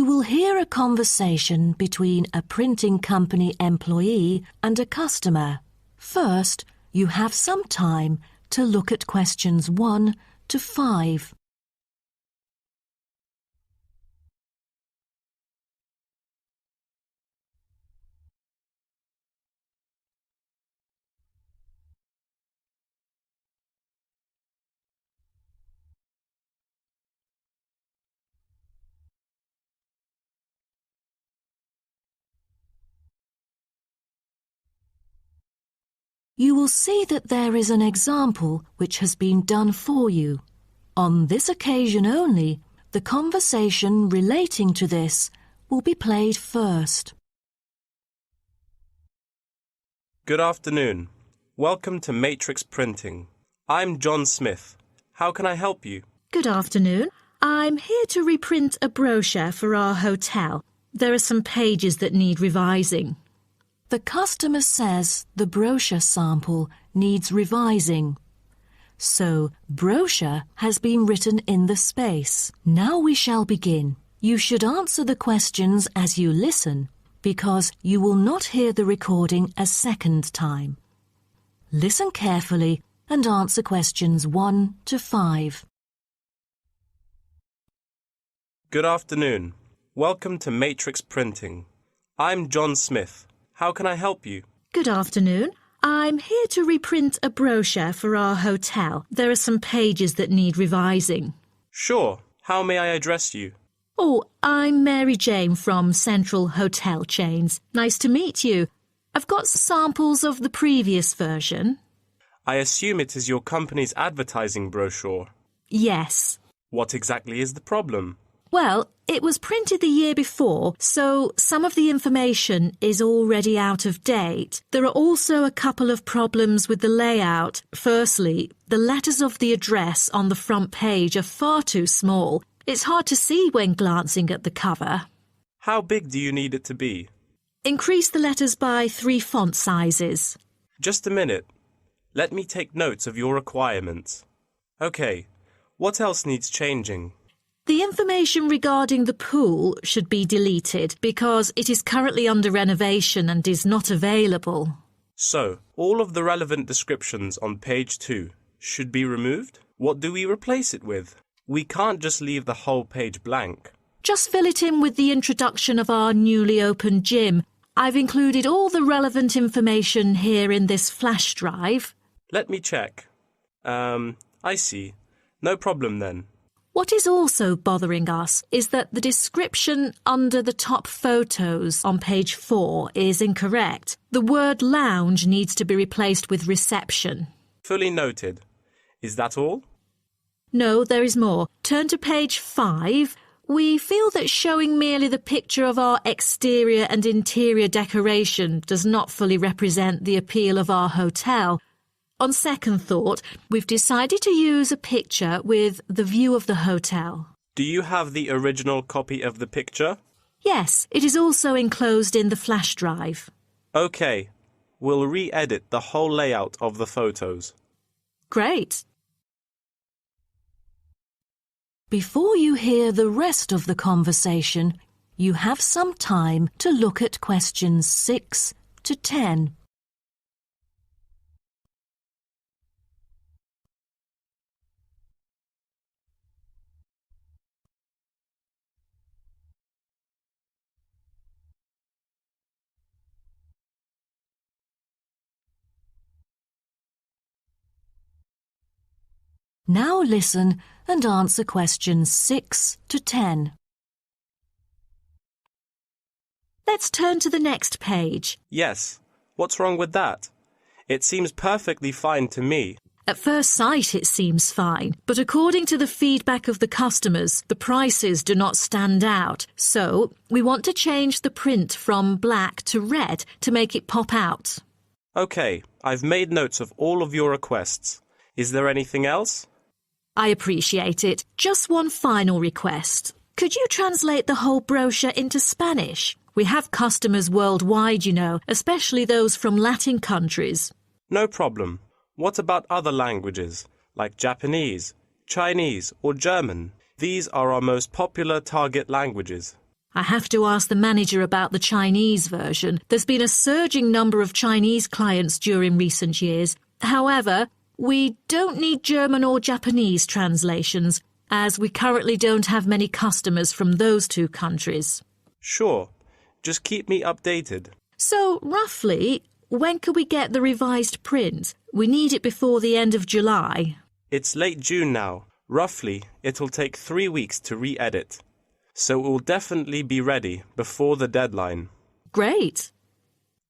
You will hear a conversation between a printing company employee and a customer. First, you have some time to look at questions 1 to 5. You will see that there is an example which has been done for you. On this occasion only, the conversation relating to this will be played first. Good afternoon. Welcome to Matrix Printing. I'm John Smith. How can I help you? Good afternoon. I'm here to reprint a brochure for our hotel. There are some pages that need revising. The customer says the brochure sample needs revising. So, brochure has been written in the space. Now we shall begin. You should answer the questions as you listen, because you will not hear the recording a second time. Listen carefully and answer questions 1 to 5. Good afternoon. Welcome to Matrix Printing. I'm John Smith. How can I help you? Good afternoon. I'm here to reprint a brochure for our hotel. There are some pages that need revising. Sure. How may I address you? Oh, I'm Mary Jane from Central Hotel Chains. Nice to meet you. I've got samples of the previous version. I assume it is your company's advertising brochure. Yes. What exactly is the problem? Well, it was printed the year before, so some of the information is already out of date. There are also a couple of problems with the layout. Firstly, the letters of the address on the front page are far too small. It's hard to see when glancing at the cover. How big do you need it to be? Increase the letters by 3 font sizes. Just a minute. Let me take notes of your requirements. Okay, what else needs changing? The information regarding the pool should be deleted because it is currently under renovation and is not available. So, all of the relevant descriptions on page 2 should be removed? What do we replace it with? We can't just leave the whole page blank. Just fill it in with the introduction of our newly opened gym. I've included all the relevant information here in this flash drive. Let me check. I see. No problem then. What is also bothering us is that the description under the top photos on page 4 is incorrect. The word lounge needs to be replaced with reception. Fully noted. Is that all? No, there is more. Turn to page 5. We feel that showing merely the picture of our exterior and interior decoration does not fully represent the appeal of our hotel. On second thought, we've decided to use a picture with the view of the hotel. Do you have the original copy of the picture? Yes, it is also enclosed in the flash drive. Okay, we'll re-edit the whole layout of the photos. Great. Before you hear the rest of the conversation, you have some time to look at questions 6 to 10. Now listen and answer questions 6 to 10. Let's turn to the next page. Yes. What's wrong with that? It seems perfectly fine to me. At first sight it seems fine, but according to the feedback of the customers, the prices do not stand out. So, we want to change the print from black to red to make it pop out. Okay, I've made notes of all of your requests. Is there anything else? I appreciate it. Just one final request. Could you translate the whole brochure into Spanish? We have customers worldwide, you know, especially those from Latin countries. No problem. What about other languages, like Japanese, Chinese, or German? These are our most popular target languages. I have to ask the manager about the Chinese version. There's been a surging number of Chinese clients during recent years. However, we don't need German or Japanese translations, as we currently don't have many customers from those two countries. Sure. Just keep me updated. So, roughly, when could we get the revised print? We need it before the end of July. It's late June now. Roughly, it'll take 3 weeks to re-edit. So it will definitely be ready before the deadline. Great.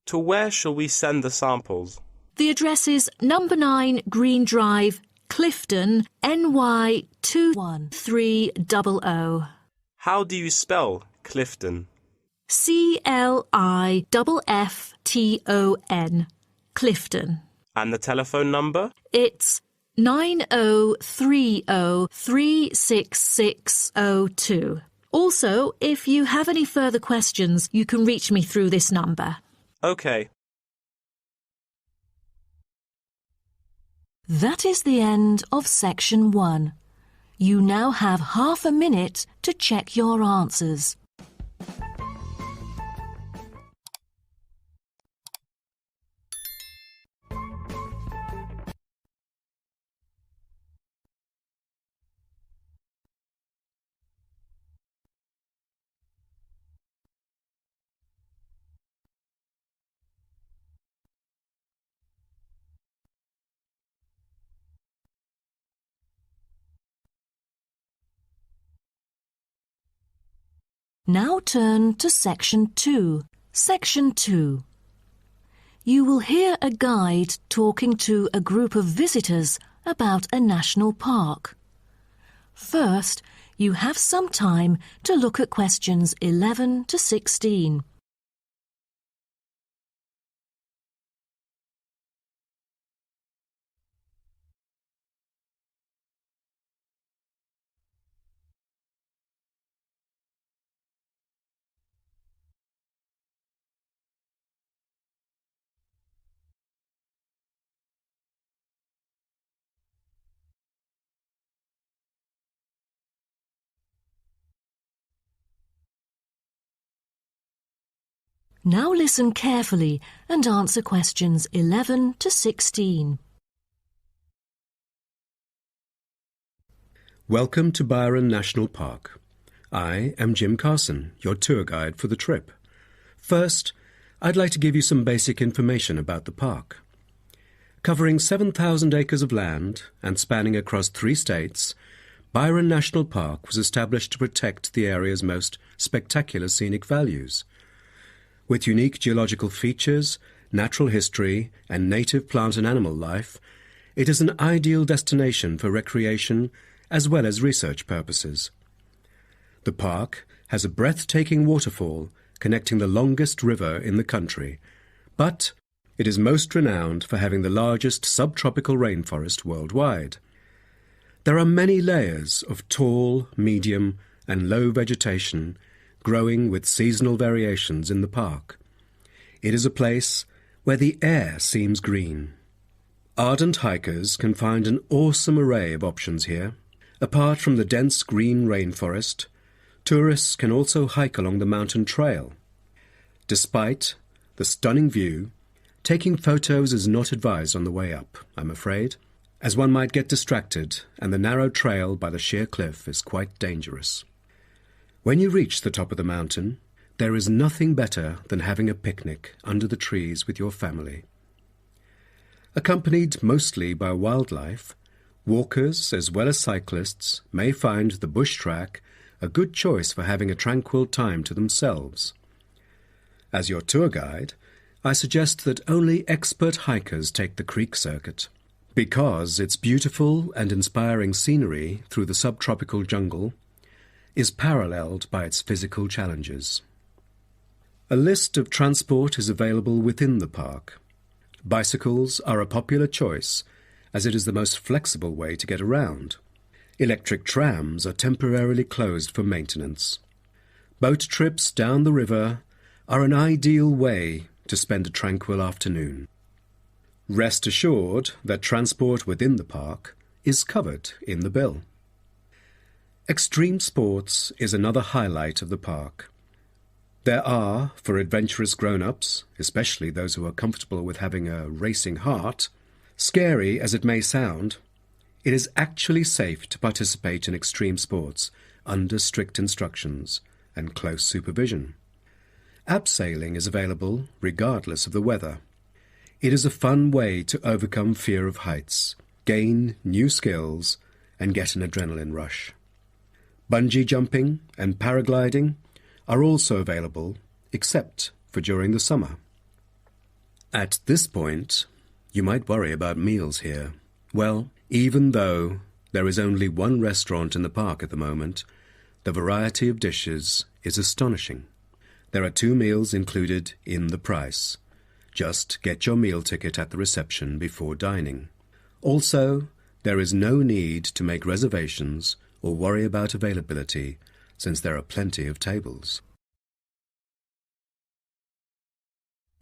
To where shall we send the samples? The address is number 9 Green Drive, Clifton, NY 21300. How do you spell Clifton? CLIFFTON, Clifton. And the telephone number? It's 9030366602. Also, if you have any further questions, you can reach me through this number. Okay. That is the end of section 1. You now have half a minute to check your answers. Now turn to Section 2. Section 2. You will hear a guide talking to a group of visitors about a national park. First, you have some time to look at questions 11 to 16. Now listen carefully and answer questions 11 to 16. Welcome to Byron National Park. I am Jim Carson, your tour guide for the trip. First, I'd like to give you some basic information about the park. Covering 7,000 acres of land and spanning across 3 states, Byron National Park was established to protect the area's most spectacular scenic values. With unique geological features, natural history, and native plant and animal life, it is an ideal destination for recreation as well as research purposes. The park has a breathtaking waterfall connecting the longest river in the country, but it is most renowned for having the largest subtropical rainforest worldwide. There are many layers of tall, medium, and low vegetation growing with seasonal variations in the park. It is a place where the air seems green. Ardent hikers can find an awesome array of options here. Apart from the dense green rainforest, tourists can also hike along the mountain trail. Despite the stunning view, taking photos is not advised on the way up, I'm afraid, as one might get distracted and the narrow trail by the sheer cliff is quite dangerous. When you reach the top of the mountain, there is nothing better than having a picnic under the trees with your family. Accompanied mostly by wildlife, walkers as well as cyclists may find the bush track a good choice for having a tranquil time to themselves. As your tour guide, I suggest that only expert hikers take the creek circuit, because its beautiful and inspiring scenery through the subtropical jungle is paralleled by its physical challenges. A list of transport is available within the park. Bicycles are a popular choice, as it is the most flexible way to get around. Electric trams are temporarily closed for maintenance. Boat trips down the river are an ideal way to spend a tranquil afternoon. Rest assured that transport within the park is covered in the bill. Extreme sports is another highlight of the park. There are, for adventurous grown-ups, especially those who are comfortable with having a racing heart, scary as it may sound, it is actually safe to participate in extreme sports under strict instructions and close supervision. Abseiling is available regardless of the weather. It is a fun way to overcome fear of heights, gain new skills, and get an adrenaline rush. Bungee jumping and paragliding are also available, except for during the summer. At this point, you might worry about meals here. Well, even though there is only one restaurant in the park at the moment, the variety of dishes is astonishing. There are 2 meals included in the price. Just get your meal ticket at the reception before dining. Also, there is no need to make reservations or worry about availability, since there are plenty of tables.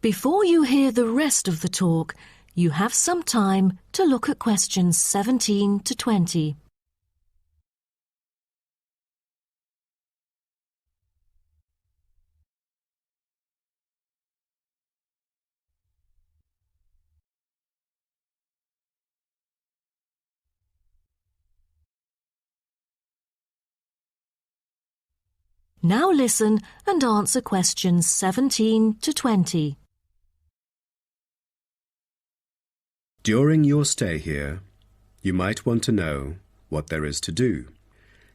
Before you hear the rest of the talk, you have some time to look at questions 17 to 20. Now listen and answer questions 17 to 20. During your stay here, you might want to know what there is to do.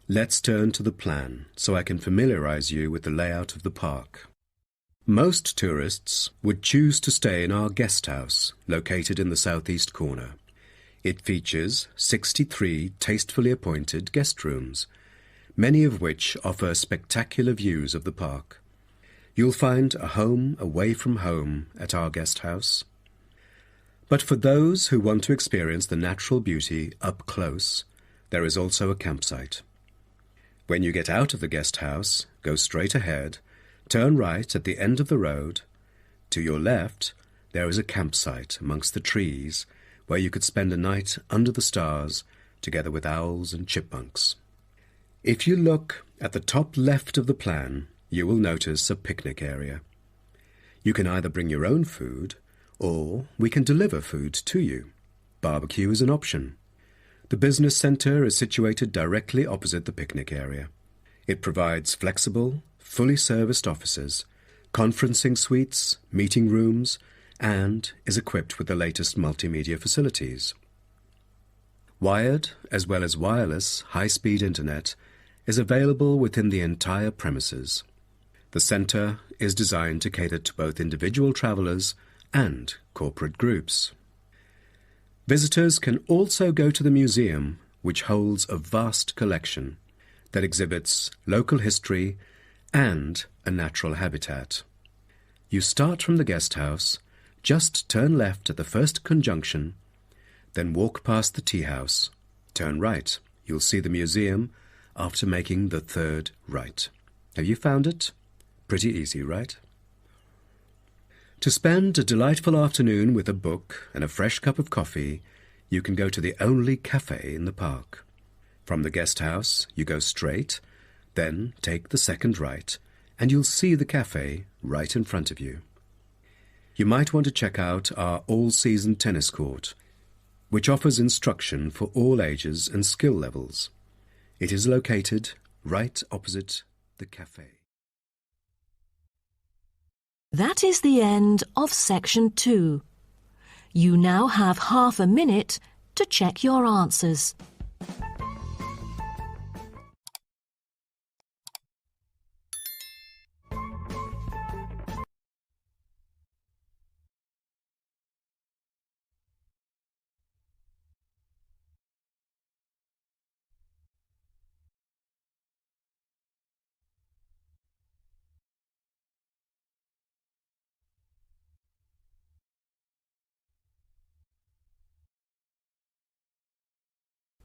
Let's turn to the plan so I can familiarize you with the layout of the park. Most tourists would choose to stay in our guest house, located in the southeast corner. It features 63 tastefully appointed guest rooms, many of which offer spectacular views of the park. You'll find a home away from home at our guest house. But for those who want to experience the natural beauty up close, there is also a campsite. When you get out of the guest house, go straight ahead, turn right at the end of the road. To your left, there is a campsite amongst the trees where you could spend a night under the stars together with owls and chipmunks. If you look at the top left of the plan, you will notice a picnic area. You can either bring your own food, or we can deliver food to you. Barbecue is an option. The business centre is situated directly opposite the picnic area. It provides flexible, fully serviced offices, conferencing suites, meeting rooms, and is equipped with the latest multimedia facilities. Wired, as well as wireless, high-speed internet is available within the entire premises. The centre is designed to cater to both individual travellers and corporate groups. Visitors can also go to the museum, which holds a vast collection that exhibits local history and a natural habitat. You start from the guest house, just turn left at the first conjunction, then walk past the tea house. Turn right. You'll see the museum after making the third right. Have you found it? Pretty easy, right? To spend a delightful afternoon with a book and a fresh cup of coffee, you can go to the only cafe in the park. From the guest house, you go straight, then take the second right, and you'll see the cafe right in front of you. You might want to check out our all-season tennis court, which offers instruction for all ages and skill levels. It is located right opposite the cafe. That is the end of section 2. You now have half a minute to check your answers.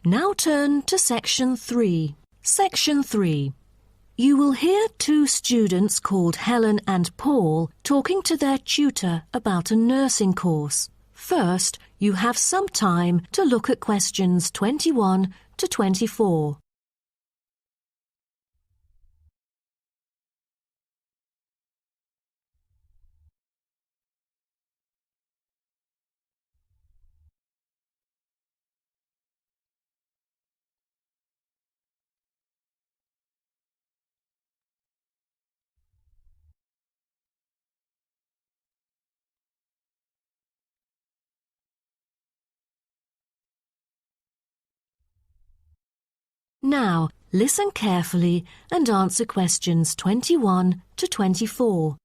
Now turn to section 3. Section 3. You will hear 2 students called Helen and Paul talking to their tutor about a nursing course. First, you have some time to look at questions 21 to 24. Now, listen carefully and answer questions 21 to 24.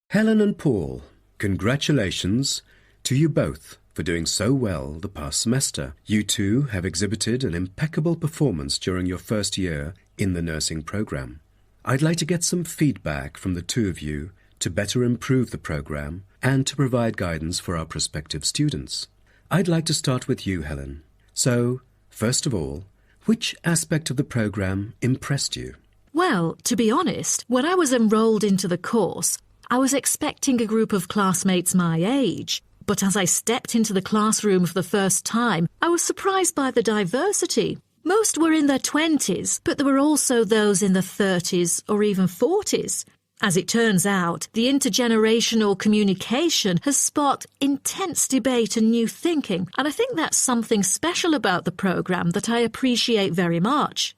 Helen and Paul, congratulations to you both for doing so well the past semester. You two have exhibited an impeccable performance during your first year in the nursing program. I'd like to get some feedback from the two of you to better improve the program and to provide guidance for our prospective students. I'd like to start with you, Helen. So, first of all, which aspect of the program impressed you? Well, to be honest, when I was enrolled into the course, I was expecting a group of classmates my age. But as I stepped into the classroom for the first time, I was surprised by the diversity. Most were in their 20s, but there were also those in their 30s or even 40s. As it turns out, the intergenerational communication has sparked intense debate and new thinking, and I think that's something special about the programme that I appreciate very much.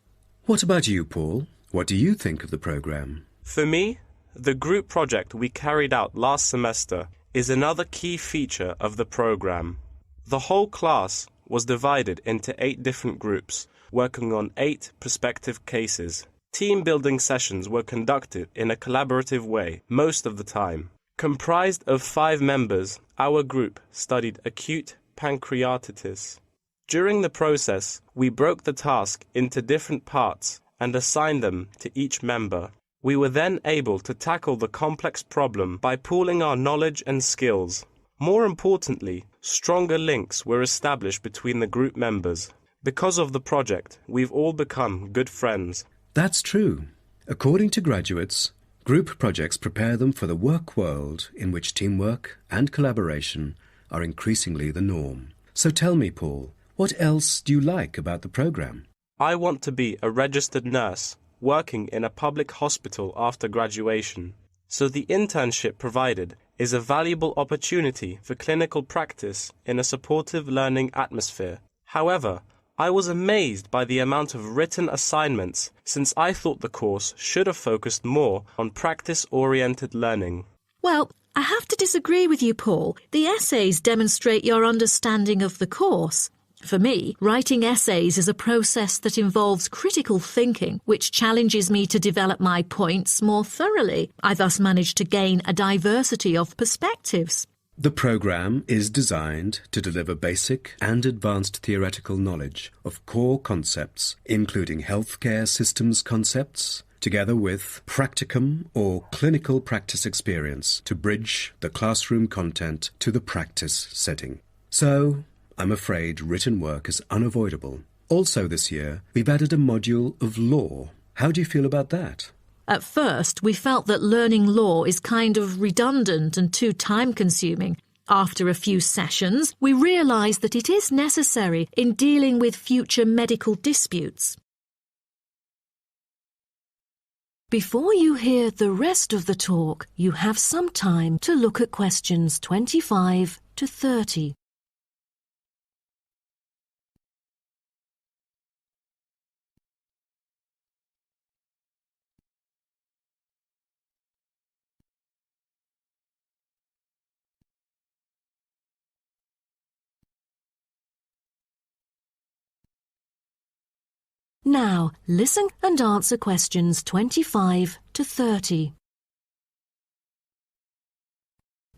What about you, Paul? What do you think of the programme? For me, the group project we carried out last semester is another key feature of the program. The whole class was divided into 8 different groups, working on 8 prospective cases. Team-building sessions were conducted in a collaborative way most of the time. Comprised of 5 members, our group studied acute pancreatitis. During the process, we broke the task into different parts and assigned them to each member. We were then able to tackle the complex problem by pooling our knowledge and skills. More importantly, stronger links were established between the group members. Because of the project, we've all become good friends. That's true. According to graduates, group projects prepare them for the work world in which teamwork and collaboration are increasingly the norm. So tell me, Paul, what else do you like about the program? I want to be a registered nurse, working in a public hospital after graduation. So the internship provided is a valuable opportunity for clinical practice in a supportive learning atmosphere. However, I was amazed by the amount of written assignments, since I thought the course should have focused more on practice-oriented learning. Well, I have to disagree with you, Paul. The essays demonstrate your understanding of the course. For me, writing essays is a process that involves critical thinking, which challenges me to develop my points more thoroughly. I thus managed to gain a diversity of perspectives. The program is designed to deliver basic and advanced theoretical knowledge of core concepts, including healthcare systems concepts, together with practicum or clinical practice experience to bridge the classroom content to the practice setting. So, I'm afraid written work is unavoidable. Also this year, we've added a module of law. How do you feel about that? At first, we felt that learning law is kind of redundant and too time-consuming. After a few sessions, we realised that it is necessary in dealing with future medical disputes. Before you hear the rest of the talk, you have some time to look at questions 25 to 30. Now, listen and answer questions 25 to 30.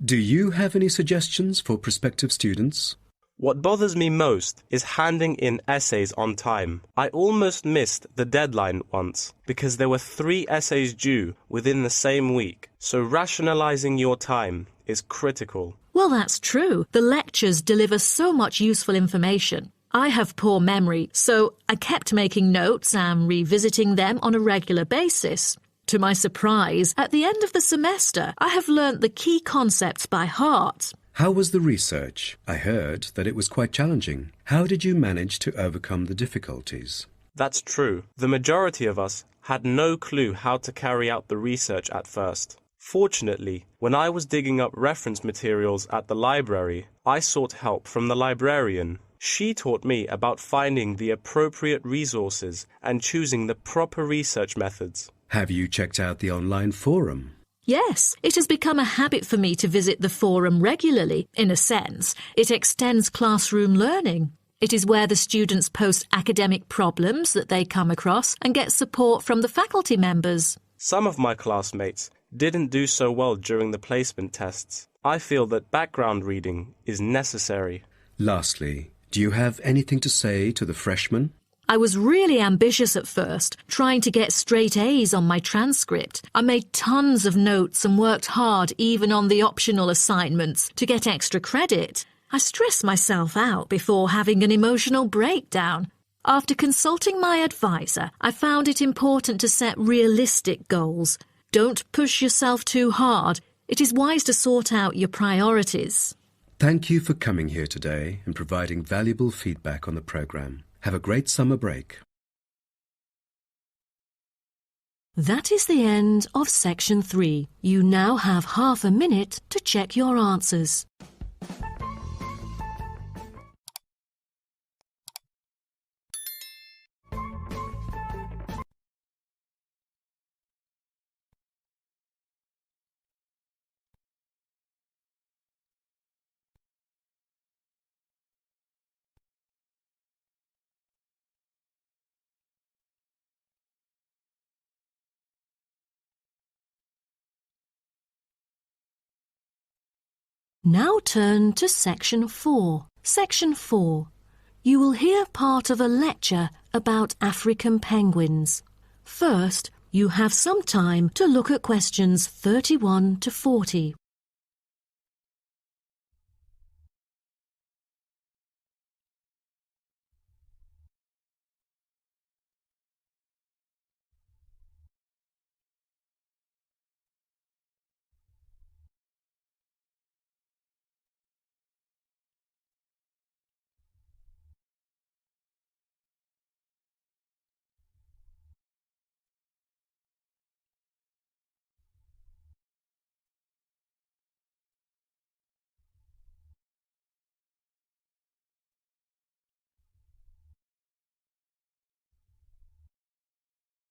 Do you have any suggestions for prospective students? What bothers me most is handing in essays on time. I almost missed the deadline once because there were 3 essays due within the same week, so rationalizing your time is critical. Well, that's true. The lectures deliver so much useful information. I have poor memory, so I kept making notes and revisiting them on a regular basis. To my surprise, at the end of the semester, I have learnt the key concepts by heart. How was the research? I heard that it was quite challenging. How did you manage to overcome the difficulties? That's true. The majority of us had no clue how to carry out the research at first. Fortunately, when I was digging up reference materials at the library, I sought help from the librarian. She taught me about finding the appropriate resources and choosing the proper research methods. Have you checked out the online forum? Yes, it has become a habit for me to visit the forum regularly. In a sense, it extends classroom learning. It is where the students post academic problems that they come across and get support from the faculty members. Some of my classmates didn't do so well during the placement tests. I feel that background reading is necessary. Lastly, do you have anything to say to the freshmen? I was really ambitious at first, trying to get straight A's on my transcript. I made tons of notes and worked hard even on the optional assignments to get extra credit. I stressed myself out before having an emotional breakdown. After consulting my advisor, I found it important to set realistic goals. Don't push yourself too hard. It is wise to sort out your priorities. Thank you for coming here today and providing valuable feedback on the program. Have a great summer break. That is the end of section 3. You now have half a minute to check your answers. Now turn to section 4. Section 4. You will hear part of a lecture about African penguins. First, you have some time to look at questions 31 to 40.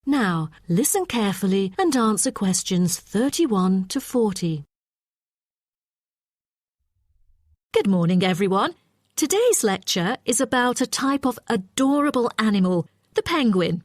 Now, listen carefully and answer questions 31 to 40. Good morning, everyone. Today's lecture is about a type of adorable animal, the penguin.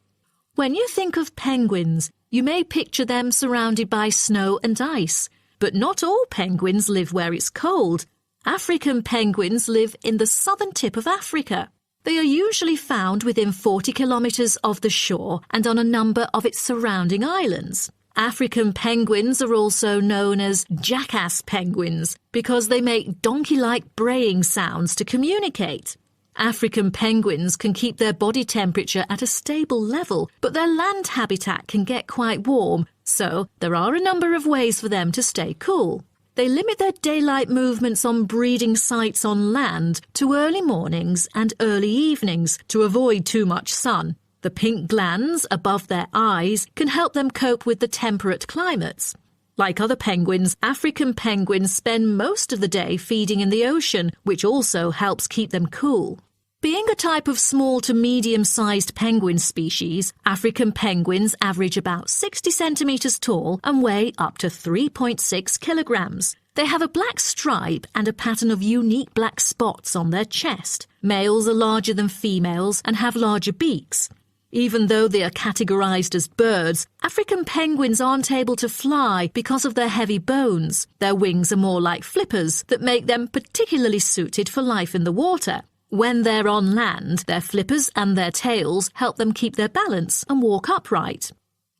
When you think of penguins, you may picture them surrounded by snow and ice. But not all penguins live where it's cold. African penguins live in the southern tip of Africa. They are usually found within 40 kilometres of the shore and on a number of its surrounding islands. African penguins are also known as jackass penguins because they make donkey-like braying sounds to communicate. African penguins can keep their body temperature at a stable level, but their land habitat can get quite warm, so there are a number of ways for them to stay cool. They limit their daylight movements on breeding sites on land to early mornings and early evenings to avoid too much sun. The pink glands above their eyes can help them cope with the temperate climates. Like other penguins, African penguins spend most of the day feeding in the ocean, which also helps keep them cool. Being a type of small to medium-sized penguin species, African penguins average about 60 centimetres tall and weigh up to 3.6 kilograms. They have a black stripe and a pattern of unique black spots on their chest. Males are larger than females and have larger beaks. Even though they are categorized as birds, African penguins aren't able to fly because of their heavy bones. Their wings are more like flippers that make them particularly suited for life in the water. When they're on land, their flippers and their tails help them keep their balance and walk upright.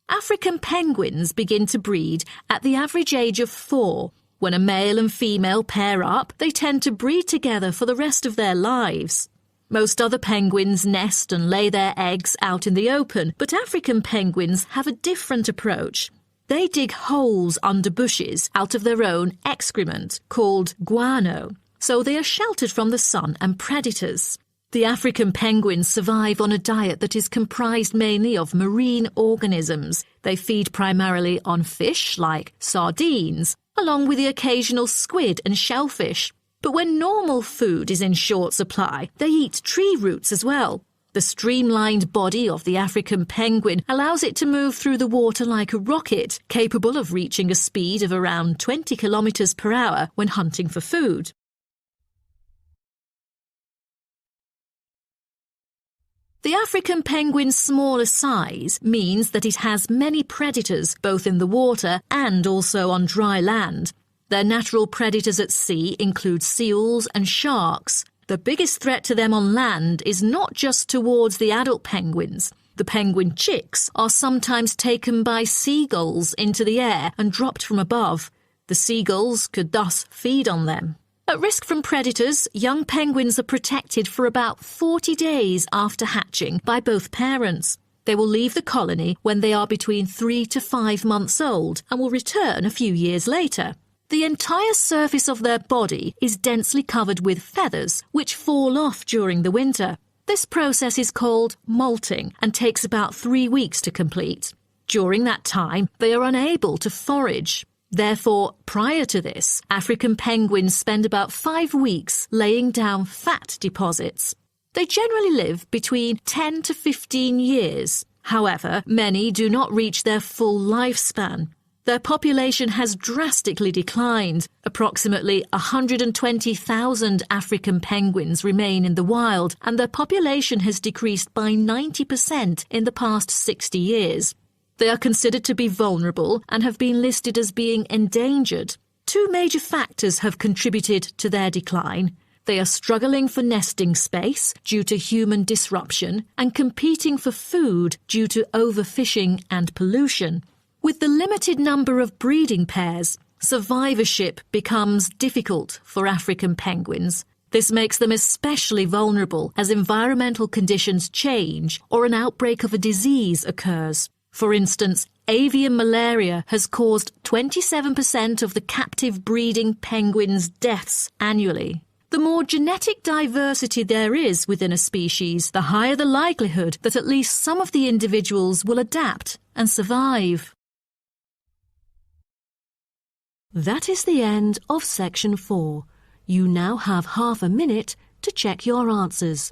African penguins begin to breed at the average age of 4. When a male and female pair up, they tend to breed together for the rest of their lives. Most other penguins nest and lay their eggs out in the open, but African penguins have a different approach. They dig holes under bushes out of their own excrement, called guano, so they are sheltered from the sun and predators. The African penguins survive on a diet that is comprised mainly of marine organisms. They feed primarily on fish like sardines, along with the occasional squid and shellfish. But when normal food is in short supply, they eat tree roots as well. The streamlined body of the African penguin allows it to move through the water like a rocket, capable of reaching a speed of around 20 kilometers per hour when hunting for food. The African penguin's smaller size means that it has many predators both in the water and also on dry land. Their natural predators at sea include seals and sharks. The biggest threat to them on land is not just towards the adult penguins. The penguin chicks are sometimes taken by seagulls into the air and dropped from above. The seagulls could thus feed on them. At risk from predators, young penguins are protected for about 40 days after hatching by both parents. They will leave the colony when they are between 3 to 5 months old and will return a few years later. The entire surface of their body is densely covered with feathers, which fall off during the winter. This process is called molting and takes about 3 weeks to complete. During that time, they are unable to forage. Therefore, prior to this, African penguins spend about 5 weeks laying down fat deposits. They generally live between 10 to 15 years. However, many do not reach their full lifespan. Their population has drastically declined. Approximately 120,000 African penguins remain in the wild, and their population has decreased by 90% in the past 60 years. They are considered to be vulnerable and have been listed as being endangered. 2 major factors have contributed to their decline. They are struggling for nesting space due to human disruption and competing for food due to overfishing and pollution. With the limited number of breeding pairs, survivorship becomes difficult for African penguins. This makes them especially vulnerable as environmental conditions change or an outbreak of a disease occurs. For instance, avian malaria has caused 27% of the captive breeding penguins' deaths annually. The more genetic diversity there is within a species, the higher the likelihood that at least some of the individuals will adapt and survive. That is the end of section 4. You now have half a minute to check your answers.